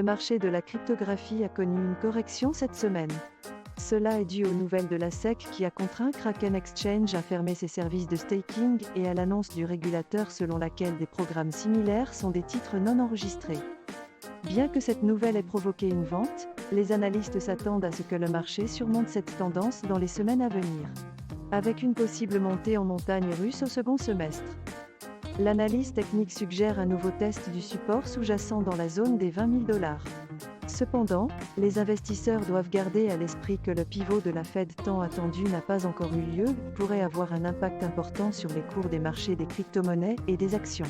Le marché de la cryptographie a connu une correction cette semaine. Cela est dû aux nouvelles de la SEC qui a contraint Kraken Exchange à fermer ses services de staking et à l'annonce du régulateur selon laquelle des programmes similaires sont des titres non enregistrés. Bien que cette nouvelle ait provoqué une vente, les analystes s'attendent à ce que le marché surmonte cette tendance dans les semaines à venir, avec une possible montée en montagne russe au second semestre. L'analyse technique suggère un nouveau test du support sous-jacent dans la zone des $20 000. Cependant, les investisseurs doivent garder à l'esprit que le pivot de la Fed tant attendu n'a pas encore eu lieu, pourrait avoir un impact important sur les cours des marchés des crypto-monnaies et des actions.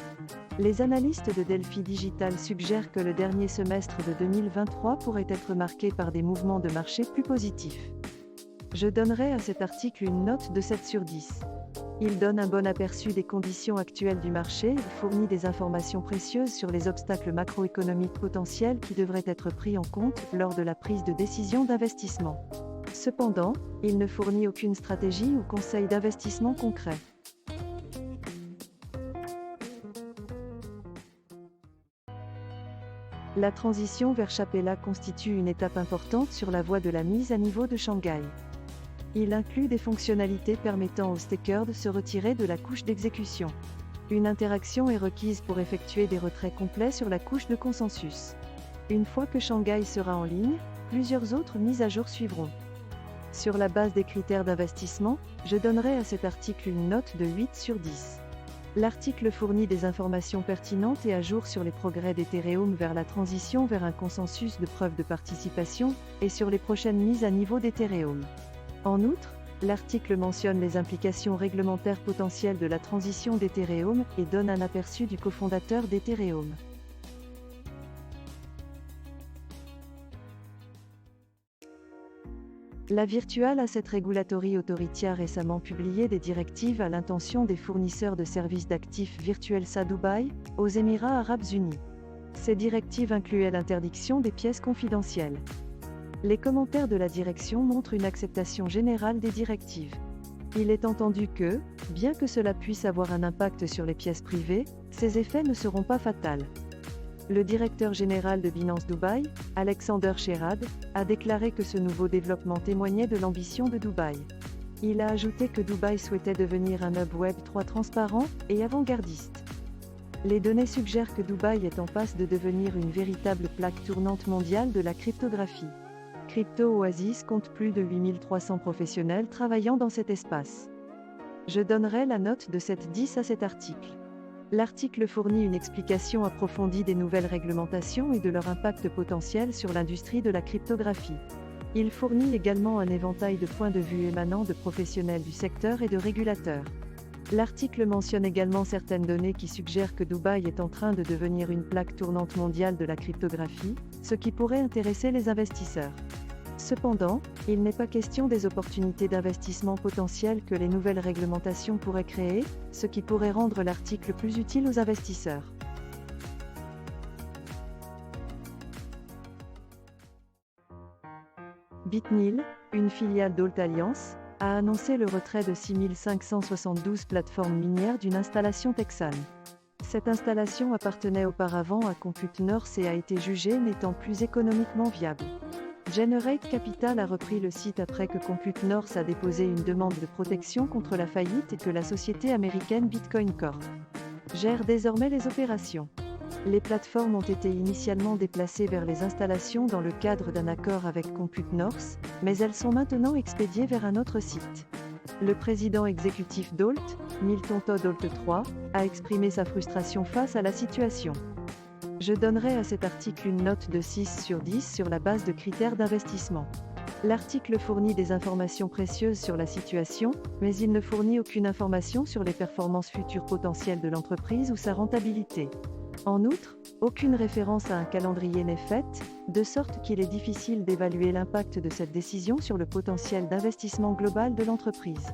Les analystes de Delphi Digital suggèrent que le dernier semestre de 2023 pourrait être marqué par des mouvements de marché plus positifs. Je donnerai à cet article une note de 7 sur 10. Il donne un bon aperçu des conditions actuelles du marché et fournit des informations précieuses sur les obstacles macroéconomiques potentiels qui devraient être pris en compte lors de la prise de décision d'investissement. Cependant, il ne fournit aucune stratégie ou conseil d'investissement concret. La transition vers Chapella constitue une étape importante sur la voie de la mise à niveau de Shanghai. Il inclut des fonctionnalités permettant aux stakers de se retirer de la couche d'exécution. Une interaction est requise pour effectuer des retraits complets sur la couche de consensus. Une fois que Shanghai sera en ligne, plusieurs autres mises à jour suivront. Sur la base des critères d'investissement, je donnerai à cet article une note de 8 sur 10. L'article fournit des informations pertinentes et à jour sur les progrès d'Ethereum vers la transition vers un consensus de preuve de participation, et sur les prochaines mises à niveau d'Ethereum. En outre, l'article mentionne les implications réglementaires potentielles de la transition d'Ethereum et donne un aperçu du cofondateur d'Ethereum. La Virtual Asset Regulatory Authority a récemment publié des directives à l'intention des fournisseurs de services d'actifs virtuels à Dubaï, aux Émirats arabes unis. Ces directives incluaient l'interdiction des pièces confidentielles. Les commentaires de la direction montrent une acceptation générale des directives. Il est entendu que, bien que cela puisse avoir un impact sur les pièces privées, ces effets ne seront pas fatals. Le directeur général de Binance Dubaï, Alexander Sherrod, a déclaré que ce nouveau développement témoignait de l'ambition de Dubaï. Il a ajouté que Dubaï souhaitait devenir un hub Web3 transparent et avant-gardiste. Les données suggèrent que Dubaï est en passe de devenir une véritable plaque tournante mondiale de la cryptographie. Crypto Oasis compte plus de 8300 professionnels travaillant dans cet espace. Je donnerai la note de 7/10 à cet article. L'article fournit une explication approfondie des nouvelles réglementations et de leur impact potentiel sur l'industrie de la cryptographie. Il fournit également un éventail de points de vue émanant de professionnels du secteur et de régulateurs. L'article mentionne également certaines données qui suggèrent que Dubaï est en train de devenir une plaque tournante mondiale de la cryptographie, ce qui pourrait intéresser les investisseurs. Cependant, il n'est pas question des opportunités d'investissement potentielles que les nouvelles réglementations pourraient créer, ce qui pourrait rendre l'article plus utile aux investisseurs. Bitnil, une filiale d'Alt Alliance, a annoncé le retrait de 6572 plateformes minières d'une installation texane. Cette installation appartenait auparavant à Compute North et a été jugée n'étant plus économiquement viable. Generate Capital a repris le site après que Compute North a déposé une demande de protection contre la faillite et que la société américaine Bitcoin Corp gère désormais les opérations. Les plateformes ont été initialement déplacées vers les installations dans le cadre d'un accord avec Compute North, mais elles sont maintenant expédiées vers un autre site. Le président exécutif d'Alt, Milton Todd Alt III, a exprimé sa frustration face à la situation. Je donnerai à cet article une note de 6 sur 10 sur la base de critères d'investissement. L'article fournit des informations précieuses sur la situation, mais il ne fournit aucune information sur les performances futures potentielles de l'entreprise ou sa rentabilité. En outre, aucune référence à un calendrier n'est faite, de sorte qu'il est difficile d'évaluer l'impact de cette décision sur le potentiel d'investissement global de l'entreprise.